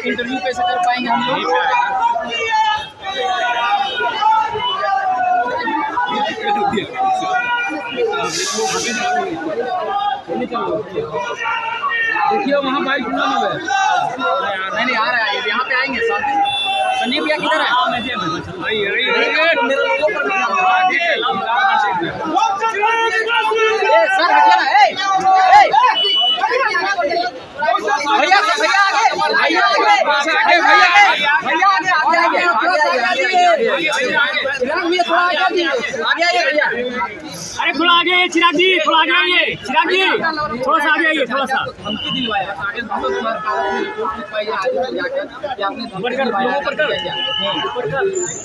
Interview कैसे कर पाएंगे हम लोग? देखिए वहाँ बाइक नहीं आ रहा है, यहाँ पे आएंगे। संजीव भैया किधर है? सर हटिए ना, भैया अरे थोड़ा आगे आइए चिराग जी, थोड़ा आगे आइए चिराग जी, थोड़ा सा आगे आइए, थोड़ा सा। हमकी दिलवाया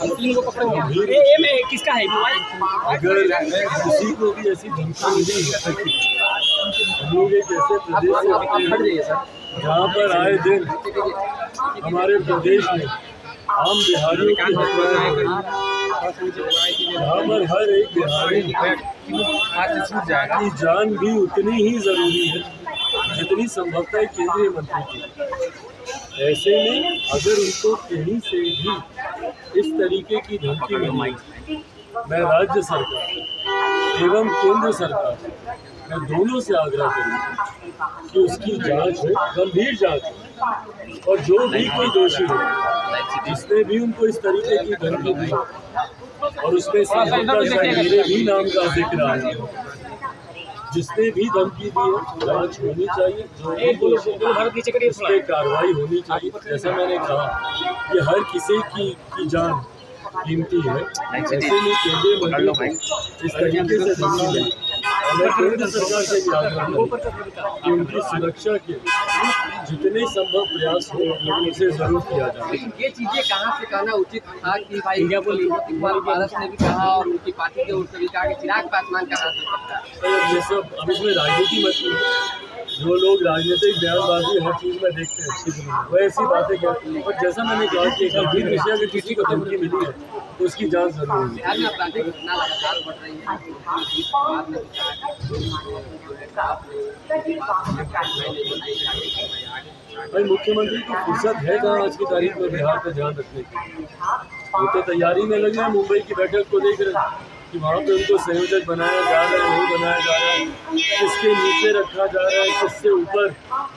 हम 3 को पकड़े हुए। ये में किसका है मोबाइल? अगर किसी को भी ऐसी धमकी मिली हम लोग एक ऐसे प्रदेश से जहाँ पर आए दिन हमारे प्रदेश में आम बिहारियों की हत्याएं, यहाँ पर हर एक बिहारी की जान भी उतनी ही जरूरी है जितनी संभवतः केंद्रीय मंत्री की। ऐसे में अगर उनको कहीं से भी इस तरीके की धमकी मिली, मैं राज्य सरकार एवं केंद्र सरकार मैं दोनों से आग्रह करूँगा कि उसकी जांच हो, गंभीर जांच हो, और जो भी कोई दोषी हो, जिसने भी उनको इस तरीके की धमकी दी और उसमें मेरे भी नाम का जिक्र आया, जिसने भी धमकी दी है जांच होनी चाहिए, जो भी दोषी उस पर कार्रवाई होनी चाहिए। जैसा मैंने कहा कि हर किसी की जान कीमती है, ऐसे में केंद्रीय मंत्री को इस तरीके से धमकी दी और मैं केंद्र सरकार से भी आग्रह करूँगा कि उनकी सुरक्षा के जितने संभव प्रयास हो उसे जरूर किया जाए। लेकिन ये चीजें कहाँ से कहना उचित था कि भाई इंडिया को इकबाल पारस ने भी कहा और उनकी पार्टी के ओर से भी कहा कि चिराग पासवान कहाँ से सकता है? ये सब अब इसमें राजनीति मत कीजिए। जो लोग राजनीतिक बयानबाजी हर चीज़ में देखते हैं वो ऐसी बातें कहते हैं, पर जैसा मैंने कहा कि एक गंभीर विषय अगर किसी को धमकी मिली है तो उसकी जांच जरूर होगी। बिहार में आपराधिक घटना लगातार बढ़ रही है। भाई मुख्यमंत्री को फुर्सत है कहाँ आज की तारीख में बिहार पर ध्यान रखने की? वो तो तैयारी में लगे हैं, मुंबई की बैठक को देख रहे हैं कि वहाँ पे उनको संयोजक बनाया जा रहा है, नहीं बनाया जा रहा है, किसके नीचे रखा जा रहा है, किससे ऊपर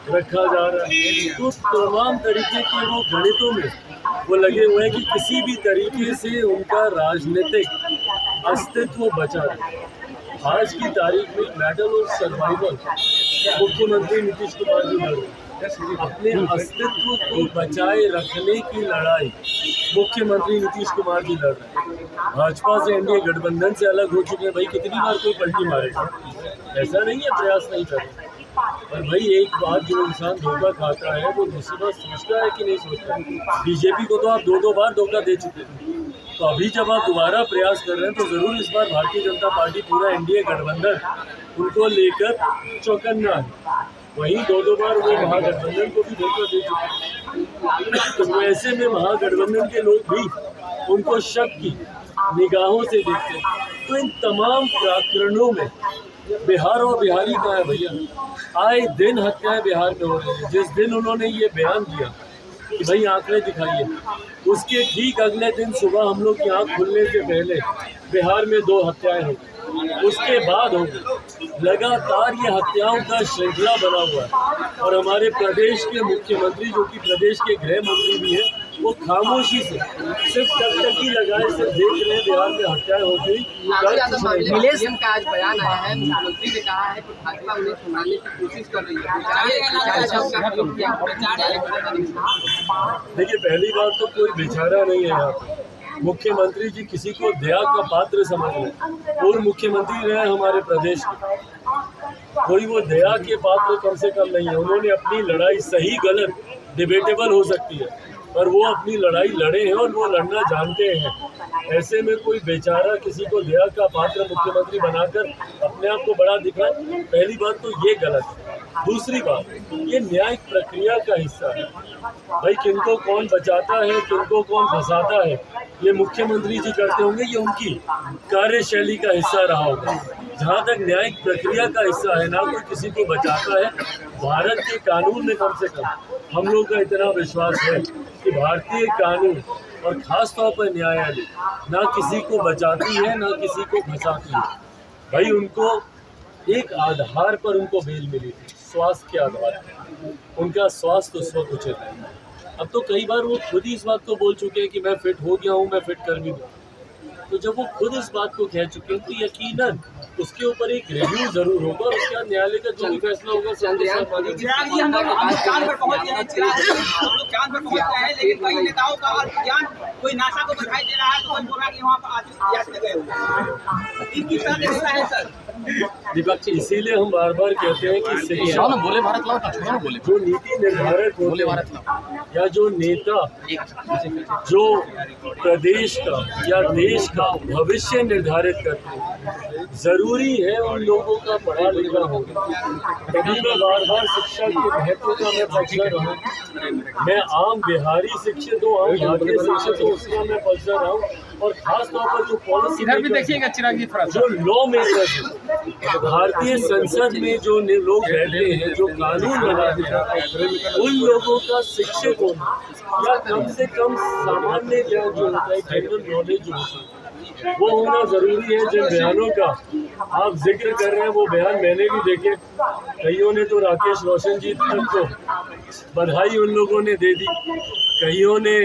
रखा जा रहा है। तो तमाम तरीके के वो गणितों में वो लगे हुए हैं कि किसी भी तरीके से उनका राजनीतिक अस्तित्व बचा रहे। आज की तारीख में बैटल ऑफ सर्वाइवल मुख्यमंत्री नीतीश कुमार जी लड़ रहे हैं। अपने अस्तित्व को बचाए रखने की लड़ाई मुख्यमंत्री नीतीश कुमार जी लड़ रहे हैं। भाजपा से एनडीए गठबंधन से अलग हो चुके हैं। भाई कितनी बार कोई पलटी मारेगा? ऐसा नहीं है प्रयास नहीं कर रहे, पर भाई एक बार जो इंसान धोखा खाता है वो दूसरी बार सोचता है कि नहीं सोचता। बीजेपी को तो आप दो बार धोखा दे चुके हैं, तो अभी जब आप दोबारा प्रयास कर रहे हैं तो जरूर इस बार भारतीय जनता पार्टी पूरा एनडीए गठबंधन उनको लेकर चौकन्ना है। वहीं दो बार वो महागठबंधन को भी धोखा दे चुके हैं, तो ऐसे में महागठबंधन के लोग भी उनको शक की निगाहों से देखते हैं। तो इन तमाम प्रकरणों में बिहार और बिहारी का है भैया। आए दिन हत्याएं बिहार में हो रही है। जिस दिन उन्होंने ये बयान दिया कि भाई आंकड़े दिखाइए, उसके ठीक अगले दिन सुबह हम लोग की आँख खुलने से पहले बिहार में 2 हत्याएं हो गई, उसके बाद हो गई। लगातार ये हत्याओं का श्रृंखला बना हुआ है और हमारे प्रदेश के मुख्यमंत्री जो कि प्रदेश के गृह मंत्री भी हैं, वो खामोशी से सिर्फ टकटकी लगाए सिर्फ देख रहे हैं बिहार में हत्याएं होती। नीलेश का आज बयान आया है, मुख्यमंत्री ने कहा है कि भाजपा उन्हें सुनाने की कोशिश कर रही है। देखिए पहली बात तो कोई बेचारा नहीं है यहाँ पे। मुख्यमंत्री जी किसी को दया का पात्र समझ रहे, पूर्व मुख्यमंत्री रहे हमारे प्रदेश के, कोई वो दया के पात्र कम से कम नहीं है। उन्होंने अपनी लड़ाई सही गलत डिबेटेबल हो सकती है, पर वो अपनी लड़ाई लड़े हैं और वो लड़ना जानते हैं। ऐसे में कोई बेचारा किसी को दया का पात्र मुख्यमंत्री बनाकर अपने आप को बड़ा दिखाए, पहली बात तो ये गलत है। दूसरी बात, ये न्यायिक प्रक्रिया का हिस्सा है। भाई किनको कौन बचाता है, किनको कौन फंसाता है, ये मुख्यमंत्री जी करते होंगे, ये उनकी कार्यशैली का हिस्सा रहा होगा। जहाँ तक न्यायिक प्रक्रिया का हिस्सा है, ना कोई किसी को बचाता है। भारत के कानून में कम से कम हम लोग का इतना विश्वास है कि भारतीय कानून और ख़ास तौर पर न्यायालय ना किसी को बचाती है ना किसी को फंसाती है। भाई उनको एक आधार पर उनको बेल मिली थी, स्वास्थ्य के आधार पर। उनका स्वास्थ्य उस वक्त उचित है। अब तो कई बार वो खुद ही इस बात को बोल चुके हैं कि मैं फिट हो गया हूँ, मैं फिट कर भी दूँ। तो जब वो खुद इस बात को कह चुके हैं तो यकीनन उसके ऊपर एक रिव्यू जरूर होगा और उसके बाद न्यायालय का जो भी फैसला होगा। चंद्रयान चिराग जी, हम लोग चांद पर पहुंच गए हैं। चिराग जी, हम लोग चांद पर पहुंच गए हैं, लेकिन कई नेताओं का ज्ञान कोई नासा को बधाई दे रहा है, तो कोई बोल रहा है कि वहाँ पर आज गए हुए हैं। किस तरह से हो रहा है सर? विपक्ष इसीलिए हम बार बार कहते हैं कि शिक्षा बोले भारत लाओ, छोड़ो बोले, जो नीति निर्धारक बोले होते भारत हैं लाओ, या जो नेता जो प्रदेश का या देश का भविष्य निर्धारित करते हैं, जरूरी है उन लोगों का पढ़ा लिखा होगा। तभी मैं बार बार शिक्षा के महत्व का मैं पक्षधर रहा हूँ। मैं आम बिहारी शिक्षित हूँ, आम भारतीय शिक्षित हूँ, उसका मैं पक्षधर रहा हूँ। और खास तौर पर जो पॉलिसी इधर भी देखिएगा चिराग जी थोड़ा, जो लॉ मेकर्स हैं, भारतीय संसद में जो लोग रहते हैं, जो कानून बनाते हैं, उन लोगों का शिक्षित होना या कम से कम सामान्य ज्ञान जो होता है, जनरल नॉलेज जो होता है, वो होना जरूरी है। जिन बयानों का आप जिक्र कर रहे हैं वो बयान मैंने भी देखे। कईयों ने तो राकेश रोशन जी तक को बधाई उन लोगों ने दे दी, कईयों ने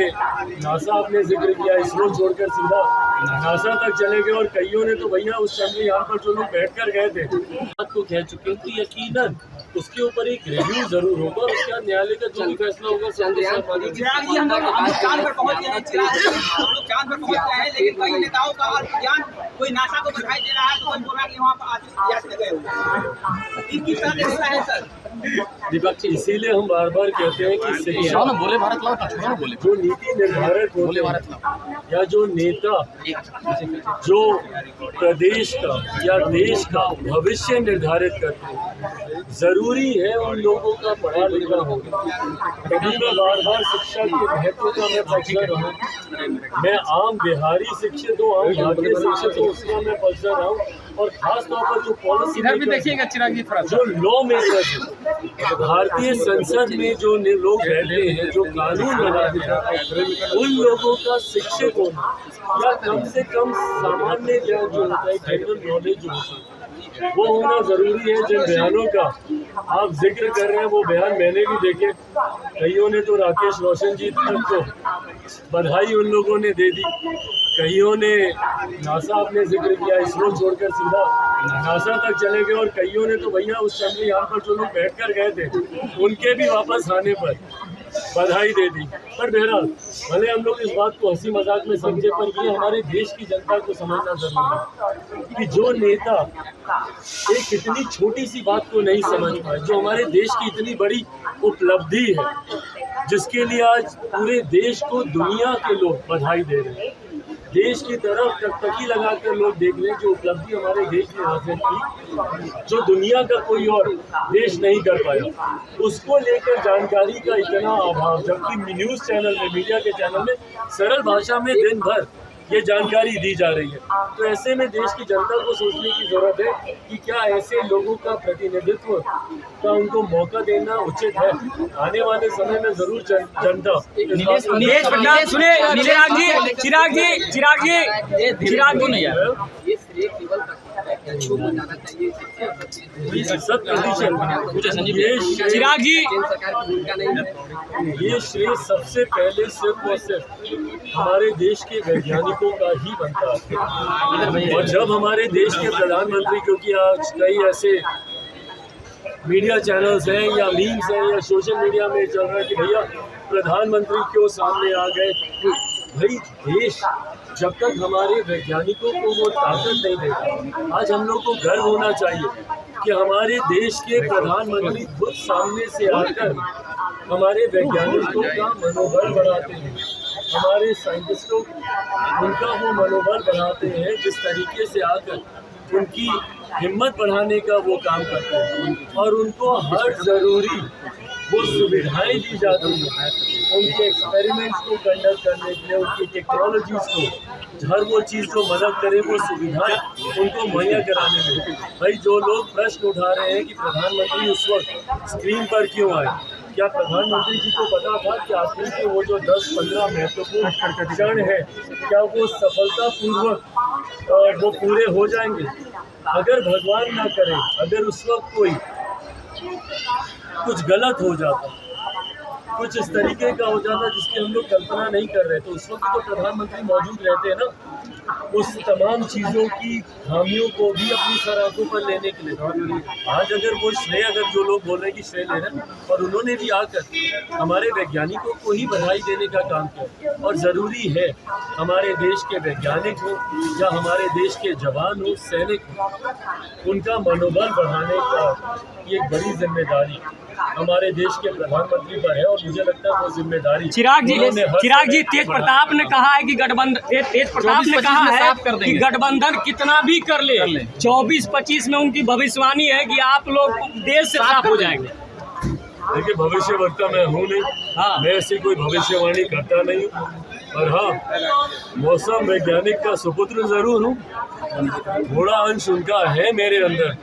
नासा आपने जिक्र किया, इसरो छोड़कर सीधा नासा तक चले गए, और कईयों ने तो भैया उस चंद्रयान पर जो लोग बैठकर गए थे बात को कह चुके हैं। तो यकीनन उसके ऊपर एक रिव्यू जरूर होगा और उसके बाद न्यायालय का जो भी फैसला होगा। चंद्रयान चिराग जी, हम लोग चांद पर पहुंच गए हैं। चिराग जी, हम लोग चांद पर पहुंच गए हैं, लेकिन कई नेताओं का ज्ञान कोई नासा को बधाई दे रहा है, तो कोई बोल रहा है कि वहाँ पर आज गए हुए हैं। किस तरह से हो रहा है सर? विपक्ष इसीलिए हम बार बार कहते हैं कि शिक्षा बोले भारत लाओ, छोड़ो बोले, जो नीति निर्धारक बोले होते भारत हैं लाओ, या जो नेता जो प्रदेश का या देश का भविष्य निर्धारित करते हैं, जरूरी है उन लोगों का पढ़ा लिखा होगा। तभी मैं बार बार शिक्षा के महत्व का मैं पक्षधर रहा हूँ। मैं आम बिहारी शिक्षित हूँ, आम भारतीय शिक्षित हूँ, उसका मैं पक्षधर रहा हूँ। और खास तौर पर जो पॉलिसी इधर भी देखिएगा चिराग जी थोड़ा, जो लॉ मेकर्स हैं, भारतीय संसद में जो लोग रहते हैं, जो कानून बनाते हैं, उन लोगों का शिक्षित होना या कम से कम सामान्य ज्ञान जो होता है, जनरल नॉलेज जो होता है, वो होना जरूरी है। जिन बयानों का आप जिक्र कर रहे हैं वो बयान मैंने भी देखे। कईयों ने तो राकेश रोशन जी तक को बधाई उन लोगों ने दे दी, कईयों ने नासा आपने जिक्र किया, इसरो छोड़कर सीधा नासा तक चले गए, और कईयों ने तो भैया उस चंद्रयान पर जो लोग बैठकर गए थे उनके भी वापस आने पर बधाई दे दी। पर बहरहाल भले हम लोग इस बात को हंसी मजाक में समझे, पर ये हमारे देश की जनता को समझना जरूरी है कि जो नेता एक इतनी छोटी सी बात को नहीं समझ पाए, जो हमारे देश की इतनी बड़ी उपलब्धि है, जिसके लिए आज पूरे देश को दुनिया के लोग बधाई दे रहे हैं, देश की तरफ टकटकी लगाकर लोग देख रहे हैं, जो उपलब्धि हमारे देश ने हासिल की, जो दुनिया का कोई और देश नहीं कर पाया, उसको लेकर जानकारी का इतना अभाव, जबकि न्यूज़ चैनल में, मीडिया के चैनल में सरल भाषा में दिन भर ये जानकारी दी जा रही है। तो ऐसे में देश की जनता को सोचने की जरूरत है कि क्या ऐसे लोगों का प्रतिनिधित्व का उनको मौका देना उचित है। आने वाले समय में जरूर जनता नीलेश पटनायक, सुने चिराग जी, चिराग जी, चिराग जी, चिराग जी नहीं यार, ये श्रेय केवल प्रत्यक्ष को जाना चाहिए, 100%। चिराग जी, केंद्र सरकार की भूमिका नहीं है। ये श्रेय सबसे पहले सिर्फ और सिर्फ हमारे देश के वैज्ञानिकों का ही बनता है। और जब हमारे देश के प्रधानमंत्री, क्योंकि आज कई ऐसे मीडिया चैनल्स हैं या मीम्स हैं या सोशल मीडिया में चल रहा है कि भैया प्रधानमंत्री क्यों सामने आ गए, भाई देश जब तक हमारे वैज्ञानिकों को वो ताकत नहीं देगा, आज हम लोग को गर्व होना चाहिए कि हमारे देश के प्रधानमंत्री खुद सामने से आकर हमारे वैज्ञानिकों का मनोबल बढ़ाते हैं, हमारे साइंटिस्टों उनका वो मनोबल बढ़ाते हैं, जिस तरीके से आकर उनकी हिम्मत बढ़ाने का वो काम करते हैं, और उनको हर ज़रूरी वो सुविधाएं दी जाती हैं उनके एक्सपेरिमेंट्स को कंडक्ट करने के लिए, उनकी टेक्नोलॉजीज को, हर वो चीज़ जो मदद करे वो सुविधाएं उनको मुहैया कराने में। भाई जो लोग प्रश्न उठा रहे हैं कि प्रधानमंत्री उस वक्त स्क्रीन पर क्यों आए, क्या प्रधानमंत्री जी को पता था कि आखिर के वो जो 10-15 महत्वपूर्ण क्षण है क्या वो सफलतापूर्वक वो पूरे हो जाएंगे? अगर भगवान ना करे, अगर उस वक्त कोई कुछ गलत हो जाता, कुछ इस तरीके का हो जाता जिसकी हम लोग कल्पना नहीं कर रहे, तो उस वक्त तो प्रधानमंत्री मौजूद रहते हैं ना, उस तमाम चीज़ों की खामियों को भी अपनी सराखों पर लेने के लिए। आज अगर वो श्रेय, अगर जो लोग बोल रहे हैं कि श्रेय ले रहे हैं, और उन्होंने भी आकर हमारे वैज्ञानिकों को ही बधाई देने का काम किया। और ज़रूरी है हमारे देश के वैज्ञानिक हो या हमारे देश के जवान हो, सैनिक हो, उनका मनोबल बढ़ाने का ये एक बड़ी जिम्मेदारी हमारे देश के प्रधानमंत्री पर है। और मुझे लगता है वो जिम्मेदारी चिराग जी तेज प्रताप ने कहा है कि गठबंधन कितना भी कर ले 24-25 में उनकी भविष्यवाणी है कि आप लोग देश से साफ हो जाएंगे। देखिए, भविष्यवक्ता मैं हूँ नहीं, हाँ, मैं ऐसी कोई भविष्यवाणी करता नहीं हूँ, और हाँ, मौसम वैज्ञानिक का सुपुत्र जरूर हूँ, थोड़ा अंश उनका है मेरे अंदर।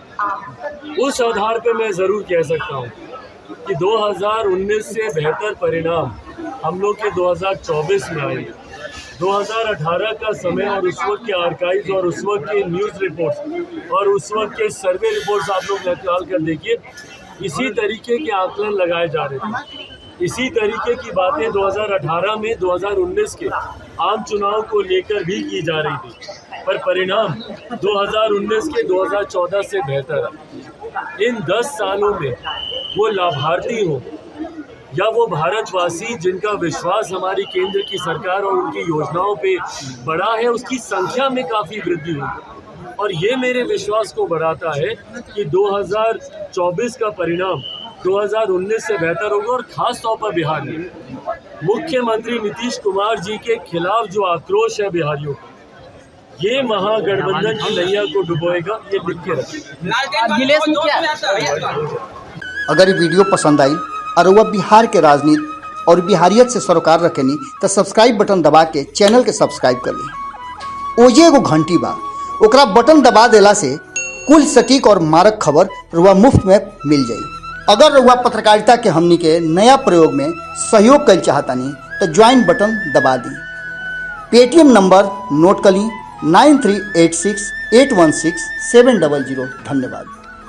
उस आधार पर मैं ज़रूर कह सकता हूँ कि 2019 से बेहतर परिणाम हम लोग के 2024 में आए। 2018 का समय और उस वक्त के आर्काइव्स और उस वक्त के न्यूज़ रिपोर्ट्स और उस वक्त के सर्वे रिपोर्ट्स आप लोग निकाल कर देखिए, इसी तरीके के आकलन लगाए जा रहे थे। इसी तरीके की बातें 2018 में 2019 के आम चुनाव को लेकर भी की जा रही थी, पर परिणाम 2019 के 2014 से बेहतर है। इन 10 सालों में वो लाभार्थी हो या वो भारतवासी जिनका विश्वास हमारी केंद्र की सरकार और उनकी योजनाओं पे बढ़ा है, उसकी संख्या में काफ़ी वृद्धि हुई। और ये मेरे विश्वास को बढ़ाता है कि 2024 का परिणाम 2019 से बेहतर होगा। और ख़ास तौर पर बिहार में मुख्यमंत्री नीतीश कुमार जी के खिलाफ जो आक्रोश है बिहारियों का, ये महागठबंधन की नैया को डुबोएगा, ये लिख के रखें। अगर ये वीडियो पसंद आई और वह बिहार के राजनीति और बिहारियत से सरोकार रखेनी तो सब्सक्राइब बटन दबा के चैनल के सब्सक्राइब कर ली। ओजे एगो घंटी बा, ओकरा बटन दबा देला से कुल सटीक और मारक खबर रुआ मुफ्त में मिल जाई। अगर रुआ पत्रकारिता के हमनी के नया प्रयोग में सहयोग कर चाहतानी तो ज्वाइन बटन दबा दी। पेटीएम नंबर नोट कर ली 9386816700। धन्यवाद।